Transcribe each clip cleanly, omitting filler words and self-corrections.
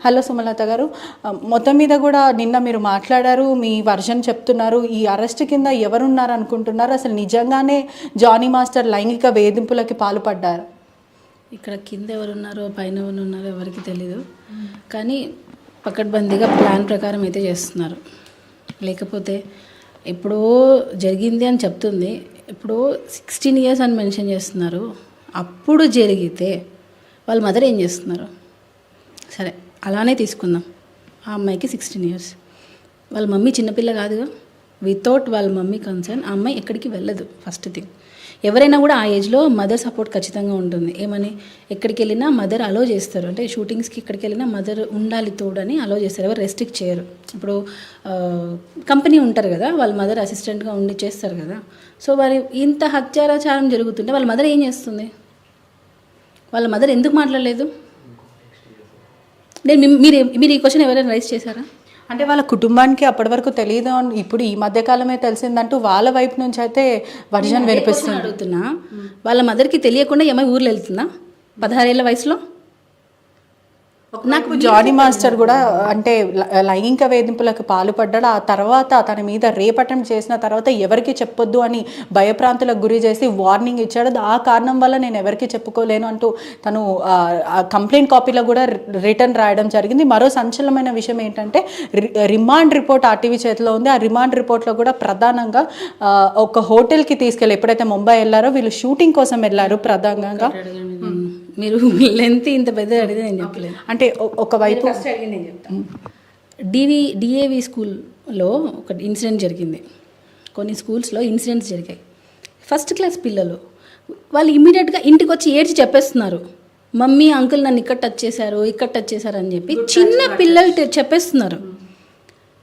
Hello Sumalatha గారు, మొత్తం మీద కూడా నిన్న మీరు మాట్లాడారు, మీ వర్షన్ చెప్తున్నారు. ఈ అరెస్ట్ కింద ఎవరున్నారు అనుకుంటున్నారు? అసలు నిజంగానే జానీ మాస్టర్ లైంగిక వేధింపులకి పాల్పడ్డారు? ఇక్కడ కింద ఎవరున్నారో పైన ఎవరున్నారో ఎవరికి తెలీదు, కానీ పకడ్బందీగా ప్లాన్ ప్రకారం అయితే చేస్తున్నారు. లేకపోతే ఎప్పుడో జరిగింది అని చెప్తుంది, ఎప్పుడో 16 years అని మెన్షన్ చేస్తున్నారు. అప్పుడు జరిగితే వాళ్ళ మదర్ ఏం చేస్తున్నారు? సరే అలానే తీసుకుందాం. ఆ అమ్మాయికి 16 years, వాళ్ళ మమ్మీ చిన్నపిల్ల కాదుగా. వితౌట్ వాళ్ళ మమ్మీ కన్సర్న్ ఆ అమ్మాయి ఎక్కడికి వెళ్ళదు. ఫస్ట్ థింగ్, ఎవరైనా కూడా ఆ ఏజ్లో మదర్ సపోర్ట్ ఖచ్చితంగా ఉంటుంది. ఏమని ఎక్కడికి వెళ్ళినా మదర్ అలో చేస్తారు, అంటే షూటింగ్స్కి ఎక్కడికి వెళ్ళినా మదర్ ఉండాలి తోడని అలో చేస్తారు, ఎవరు రెస్ట్రిక్ట్ చేయరు. ఇప్పుడు కంపెనీ ఉంటారు కదా, వాళ్ళ మదర్ అసిస్టెంట్గా ఉండి చేస్తారు కదా. సో వారి ఇంత హత్యాచారం జరుగుతుంటే వాళ్ళ మదర్ ఏం చేస్తుంది? వాళ్ళ మదర్ ఎందుకు మాట్లాడలేదు? నేను మీరు ఈ క్వశ్చన్ ఎవరైనా రైజ్ చేశారా? అంటే వాళ్ళ కుటుంబానికి అప్పటి వరకు తెలియదు, ఇప్పుడు ఈ మధ్యకాలమే తెలిసిందంటూ వాళ్ళ వైపు నుంచి అయితే వర్జన్ వినిపిస్తుంది. అడుగుతున్నా, వాళ్ళ మదర్కి తెలియకుండా ఏమై ఊర్లో వెళ్తుందా 16 ఏళ్ల వయసులో? నాకు జానీ మాస్టర్ కూడా అంటే లైంగిక వేధింపులకు పాల్పడ్డాడు. ఆ తర్వాత తన మీద రేప్ అటెంప్ట్ చేసిన తర్వాత ఎవరికి చెప్పొద్దు అని భయప్రాంతులకు గురి చేసి వార్నింగ్ ఇచ్చాడు. ఆ కారణం వల్ల నేను ఎవరికి చెప్పుకోలేను అంటూ తను కంప్లైంట్ కాపీలో కూడా రిటర్న్ రాయడం జరిగింది. మరో సంచలనమైన విషయం ఏంటంటే రిమాండ్ రిపోర్ట్ ఆర్టీవీ చేతిలో ఉంది. ఆ రిమాండ్ రిపోర్ట్లో కూడా ప్రధానంగా ఒక హోటల్కి తీసుకెళ్ళి, ఎప్పుడైతే ముంబై వెళ్ళారో వీళ్ళు షూటింగ్ కోసం వెళ్ళారు ప్రధానంగా. మీరు లెంత్ ఇంత పెద్ద అడిగితే నేను చెప్పలేదు. అంటే ఒకవైపు నేను చెప్తాను. డిఏవి స్కూల్లో ఒక ఇన్సిడెంట్ జరిగింది. కొన్ని స్కూల్స్లో ఇన్సిడెంట్స్ జరిగాయి. ఫస్ట్ క్లాస్ పిల్లలు వాళ్ళు ఇమీడియట్గా ఇంటికి వచ్చి ఏడ్చి చెప్పేస్తున్నారు, మమ్మీ అంకుల్ నన్ను ఇక్కడ టచ్ చేశారు అని చెప్పి చిన్న పిల్లలు చెప్పేస్తున్నారు.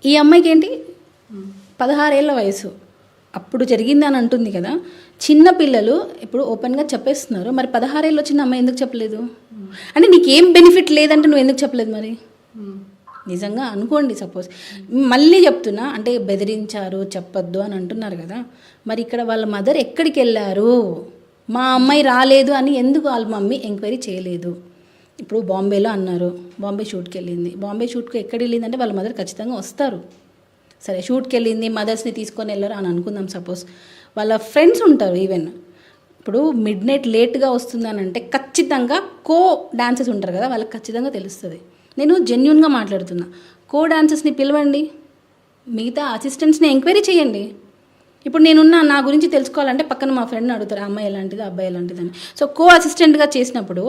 ఈ అమ్మాయికి ఏంటి 16 ఏళ్ల వయసు, అప్పుడు జరిగింది అని అంటుంది కదా. చిన్న పిల్లలు ఇప్పుడు ఓపెన్గా చెప్పేస్తున్నారు. మరి 16 ఏళ్ళు వచ్చిన అమ్మాయి ఎందుకు చెప్పలేదు? అంటే నీకేం బెనిఫిట్ లేదంటే నువ్వు ఎందుకు చెప్పలేదు? మరి నిజంగా అనుకోండి, సపోజ్ మళ్ళీ చెప్తున్నా, అంటే బెదిరించారు చెప్పొద్దు అని అంటున్నారు కదా. మరి ఇక్కడ వాళ్ళ మదర్ ఎక్కడికి వెళ్ళారు? మా అమ్మాయి రాలేదు అని ఎందుకు వాళ్ళ మమ్మీ ఎంక్వైరీ చేయలేదు? ఇప్పుడు బాంబేలో అన్నారు, బాంబే షూట్కి వెళ్ళింది. బాంబే షూట్కి ఎక్కడ వెళ్ళిందంటే వాళ్ళ మదర్ ఖచ్చితంగా వస్తారు. సరే షూట్కి వెళ్ళింది, మదర్స్ని తీసుకొని వెళ్ళరు అని అనుకుందాం. సపోజ్ వాళ్ళ ఫ్రెండ్స్ ఉంటారు. ఈవెన్ ఇప్పుడు మిడ్ నైట్ లేట్గా వస్తుంది అని అంటే ఖచ్చితంగా కో డాన్సర్స్ ఉంటారు కదా, వాళ్ళకి ఖచ్చితంగా తెలుస్తుంది. నేను జెన్యున్గా మాట్లాడుతున్నా. కో డాన్సర్స్ని పిలవండి, మిగతా అసిస్టెంట్స్ని ఎంక్వైరీ చేయండి. ఇప్పుడు నేనున్నా, నా గురించి తెలుసుకోవాలంటే పక్కన మా ఫ్రెండ్ని అడుగుతారు, అమ్మాయి ఎలాంటిది అబ్బాయి ఎలాంటిదని. సో కో అసిస్టెంట్గా చేసినప్పుడు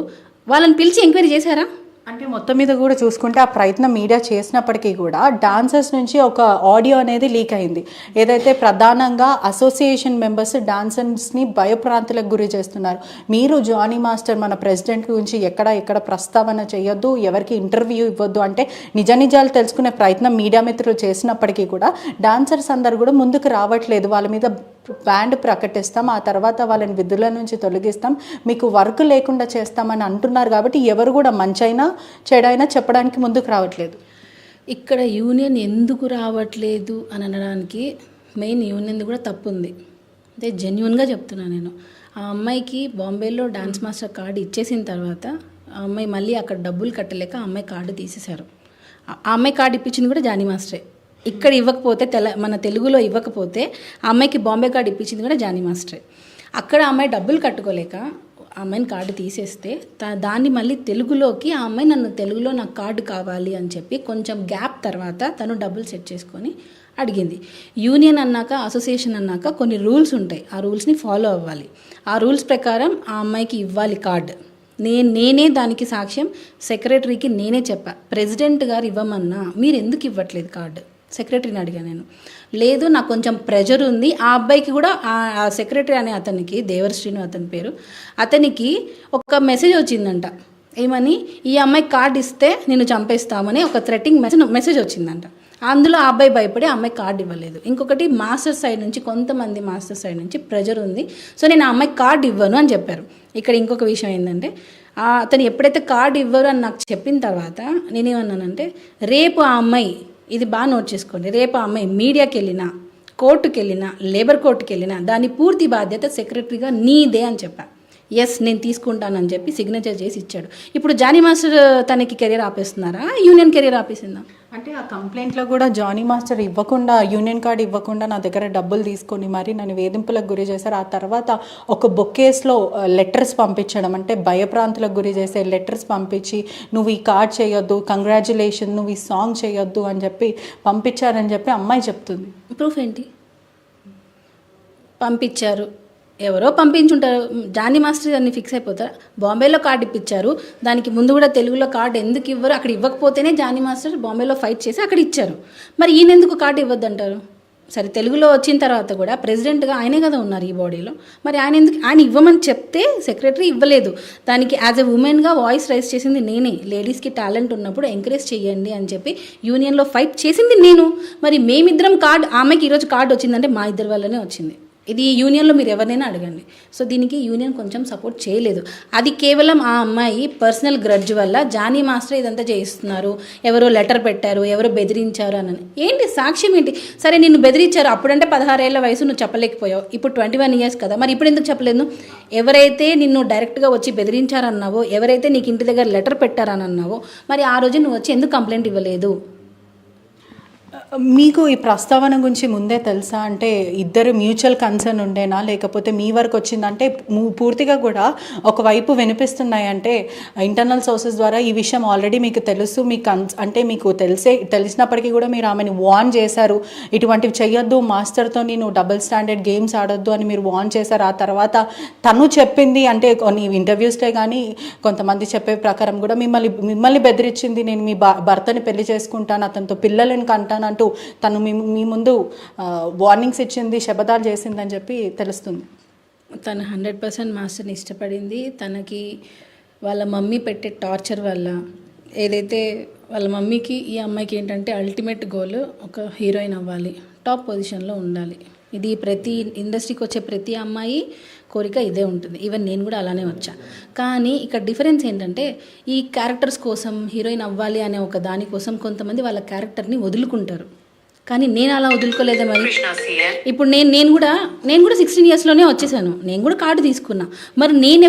వాళ్ళని పిలిచి ఎంక్వైరీ చేశారా? అంటే మొత్తం మీద కూడా చూసుకుంటే ఆ ప్రయత్నం మీడియా చేసినప్పటికీ కూడా డాన్సర్స్ నుంచి ఒక ఆడియో అనేది లీక్ అయింది. ఏదైతే ప్రధానంగా అసోసియేషన్ మెంబర్స్ డాన్సర్స్ని భయప్రాంతులకు గురి చేస్తున్నారు. మీరు జానీ మాస్టర్ మన ప్రెసిడెంట్ గురించి ఎక్కడ ప్రస్తావన చేయొద్దు, ఎవరికి ఇంటర్వ్యూ ఇవ్వద్దు అంటే నిజ నిజాలు తెలుసుకునే ప్రయత్నం మీడియా మిత్రులు చేసినప్పటికీ కూడా డాన్సర్స్ అందరు కూడా ముందుకు రావట్లేదు. వాళ్ళ మీద బ్యాండ్ ప్రకటిస్తాం, ఆ తర్వాత వాళ్ళని విధుల నుంచి తొలగిస్తాం, మీకు వర్క్ లేకుండా చేస్తామని అంటున్నారు. కాబట్టి ఎవరు కూడా మంచైనా చెడైనా చెప్పడానికి ముందుకు రావట్లేదు. ఇక్కడ యూనియన్ ఎందుకు రావట్లేదు అని అనడానికి మెయిన్ యూనియన్ కూడా తప్పు ఉంది. అంటే జెన్యున్గా చెప్తున్నాను నేను. ఆ అమ్మాయికి బాంబేలో డాన్స్ మాస్టర్ కార్డు ఇచ్చేసిన తర్వాత ఆ అమ్మాయి మళ్ళీ అక్కడ డబ్బులు కట్టలేక ఆ అమ్మాయి కార్డు తీసేశారు. ఆ అమ్మాయి కార్డు ఇప్పించింది కూడా జానీ మాస్టరే. ఇక్కడ ఇవ్వకపోతే మన తెలుగులో ఇవ్వకపోతే ఆ అమ్మాయికి బాంబే కార్డు ఇప్పించింది కూడా జానీ మాస్టరే. అక్కడ అమ్మాయి డబ్బులు కట్టుకోలేక ఆ అమ్మాయిని కార్డు తీసేస్తే దాన్ని మళ్ళీ తెలుగులోకి ఆ అమ్మాయి నన్ను తెలుగులో నాకు కార్డు కావాలి అని చెప్పి కొంచెం గ్యాప్ తర్వాత తను డబ్బులు సెట్ చేసుకొని అడిగింది. యూనియన్ అన్నాక, అసోసియేషన్ అన్నాక కొన్ని రూల్స్ ఉంటాయి, ఆ రూల్స్ని ఫాలో అవ్వాలి. ఆ రూల్స్ ప్రకారం ఆ అమ్మాయికి ఇవ్వాలి కార్డు. నేనే దానికి సాక్ష్యం, సెక్రటరీకి నేనే చెప్పా, ప్రెసిడెంట్ గారు ఇవ్వమన్నా మీరు ఎందుకు ఇవ్వట్లేదు కార్డు? సెక్రటరీని అడిగా నేను. లేదు నాకు కొంచెం ప్రెషర్ ఉంది. ఆ అబ్బాయికి కూడా ఆ సెక్రటరీ అనే అతనికి, దేవరశ్రీను అతని పేరు, అతనికి ఒక మెసేజ్ వచ్చిందంట. ఏమని? ఈ అమ్మాయి కార్డు ఇస్తే నేను చంపేస్తామని ఒక థ్రెటింగ్ మెసేజ్ వచ్చిందంట. అందులో ఆ అబ్బాయి భయపడి ఆ అమ్మాయి కార్డు ఇవ్వలేదు. ఇంకొకటి మాస్టర్ సైడ్ నుంచి, కొంతమంది మాస్టర్ సైడ్ నుంచి ప్రెషర్ ఉంది, సో నేను ఆ అమ్మాయి కార్డు ఇవ్వను అని చెప్పారు. ఇక్కడ ఇంకొక విషయం ఏంటంటే, అతను ఎప్పుడైతే కార్డు ఇవ్వరు అని నాకు చెప్పిన తర్వాత నేనేమన్నానంటే, రేపు ఆ అమ్మాయి, ఇది బాగా నోట్ చేసుకోండి, రేపు ఆ అమ్మాయి మీడియాకి వెళ్ళినా, కోర్టుకి వెళ్ళినా, లేబర్ కోర్టుకి వెళ్ళినా దాని పూర్తి బాధ్యత సెక్రటరీగా నీదే అని చెప్పా. ఎస్ నేను తీసుకుంటానని చెప్పి సిగ్నేచర్ చేసి ఇచ్చాడు. ఇప్పుడు జానీ మాస్టర్ తనకి కెరీర్ ఆపేస్తున్నారా, యూనియన్ కెరీర్ ఆపేసిందా? అంటే ఆ కంప్లైంట్లో కూడా జానీ మాస్టర్ ఇవ్వకుండా, యూనియన్ కార్డ్ ఇవ్వకుండా నా దగ్గర డబ్బులు తీసుకొని మరి నన్ను వేధింపులకు గురి చేశారు. ఆ తర్వాత ఒక బొకేస్లో లెటర్స్ పంపించడం, అంటే భయప్రాంతులకు గురి చేసే లెటర్స్ పంపించి నువ్వు ఈ కార్డ్ చేయొద్దు, కంగ్రాచులేషన్, నువ్వు ఈ సాంగ్ చేయొద్దు అని చెప్పి పంపించారని చెప్పి అమ్మాయి చెప్తుంది. ప్రూఫ్ ఏంటి? పంపించారు, ఎవరో పంపించుంటారు. జానీ మాస్టర్ అన్ని ఫిక్స్ అయిపోతారు. బాంబేలో కార్డు ఇప్పించారు, దానికి ముందు కూడా తెలుగులో కార్డు ఎందుకు ఇవ్వరు? అక్కడ ఇవ్వకపోతేనే జానీ మాస్టర్ బాంబేలో ఫైట్ చేసి అక్కడ ఇచ్చారు. మరి ఈయన ఎందుకు కార్డు ఇవ్వద్దంటారు? సరే, తెలుగులో వచ్చిన తర్వాత కూడా ప్రెసిడెంట్గా ఆయనే కదా ఉన్నారు ఈ బాడీలో, మరి ఆయన ఎందుకు? ఆయన ఇవ్వమని చెప్తే సెక్రటరీ ఇవ్వలేదు. దానికి యాజ్ ఎ ఉమెన్గా వాయిస్ రైజ్ చేసింది నేనే. లేడీస్కి టాలెంట్ ఉన్నప్పుడు ఎంకరేజ్ చేయండి అని చెప్పి యూనియన్లో ఫైట్ చేసింది నేను. మరి మేమిద్దరం కార్డు, ఆమెకి ఈరోజు కార్డు వచ్చిందంటే మా ఇద్దరి వల్లనే వచ్చింది. ఇది యూనియన్లో మీరు ఎవరినైనా అడగండి. సో దీనికి యూనియన్ కొంచెం సపోర్ట్ చేయలేదు. అది కేవలం ఆ అమ్మాయి పర్సనల్ గ్రడ్జ్ వల్ల జానీ మాస్టర్ ఇదంతా చేయిస్తున్నారు, ఎవరో లెటర్ పెట్టారు, ఎవరో బెదిరించారు అని. ఏంటి సాక్ష్యం ఏంటి? సరే, నిన్ను బెదిరించారు అప్పుడంటే 16 ఏళ్ల వయసు, నువ్వు చెప్పలేకపోయావు. ఇప్పుడు 21 ఇయర్స్ కదా, మరి ఇప్పుడు ఎందుకు చెప్పలేదు? ఎవరైతే నిన్ను డైరెక్ట్గా వచ్చి బెదిరించారన్నావో, ఎవరైతే నీకు ఇంటి దగ్గర లెటర్ పెట్టారని అన్నావో, మరి ఆ రోజు నువ్వు వచ్చి ఎందుకు కంప్లైంట్ ఇవ్వలేదు? మీకు ఈ ప్రస్తావన గురించి ముందే తెలుసా? అంటే ఇద్దరు మ్యూచువల్ కన్సర్న్ ఉండేనా, లేకపోతే మీ వరకు వచ్చిందంటే? పూర్తిగా కూడా ఒకవైపు వినిపిస్తున్నాయంటే ఇంటర్నల్ సోర్సెస్ ద్వారా ఈ విషయం ఆల్రెడీ మీకు తెలుసు, మీకు అంటే మీకు తెలిసినప్పటికీ కూడా మీరు ఆమెను వార్న్ చేశారు, ఇటువంటివి చెయ్యొద్దు, మాస్టర్తో నేను డబుల్ స్టాండర్డ్ గేమ్స్ ఆడొద్దు అని మీరు వార్న్ చేశారు. ఆ తర్వాత తను చెప్పింది, అంటే కొన్ని ఇంటర్వ్యూస్లో కానీ కొంతమంది చెప్పే ప్రకారం కూడా మిమ్మల్ని బెదిరించింది, నేను మీ భర్తని పెళ్లి చేసుకుంటాను, అతనితో పిల్లలను కంటాను అంటూ తను మీ ముందు వార్నింగ్స్ ఇచ్చింది, శపథాలు చేసిందని చెప్పి తెలుస్తుంది. తను 100% మాస్టర్ని ఇష్టపడింది. తనకి వాళ్ళ మమ్మీ పెట్టే టార్చర్ వల్ల, ఏదైతే వాళ్ళ మమ్మీకి ఈ అమ్మాయికి ఏంటంటే అల్టిమేట్ గోల్ ఒక హీరోయిన్ అవ్వాలి, టాప్ పొజిషన్లో ఉండాలి. ఇది ప్రతి ఇండస్ట్రీకి వచ్చే ప్రతి అమ్మాయి కోరిక ఇదే ఉంటుంది. ఈవెన్ నేను కూడా అలానే వచ్చా. కానీ ఇక్కడ డిఫరెన్స్ ఏంటంటే ఈ క్యారెక్టర్స్ కోసం, హీరోయిన్ అవ్వాలి అనే ఒక దానికోసం కొంతమంది వాళ్ళ క్యారెక్టర్ని వదులుకుంటారు. కానీ నేను అలా వదులుకోలేదే. మరి ఇప్పుడు నేను కూడా 16 ఇయర్స్లోనే వచ్చేసాను, నేను కూడా కార్డు తీసుకున్నా. మరి నేను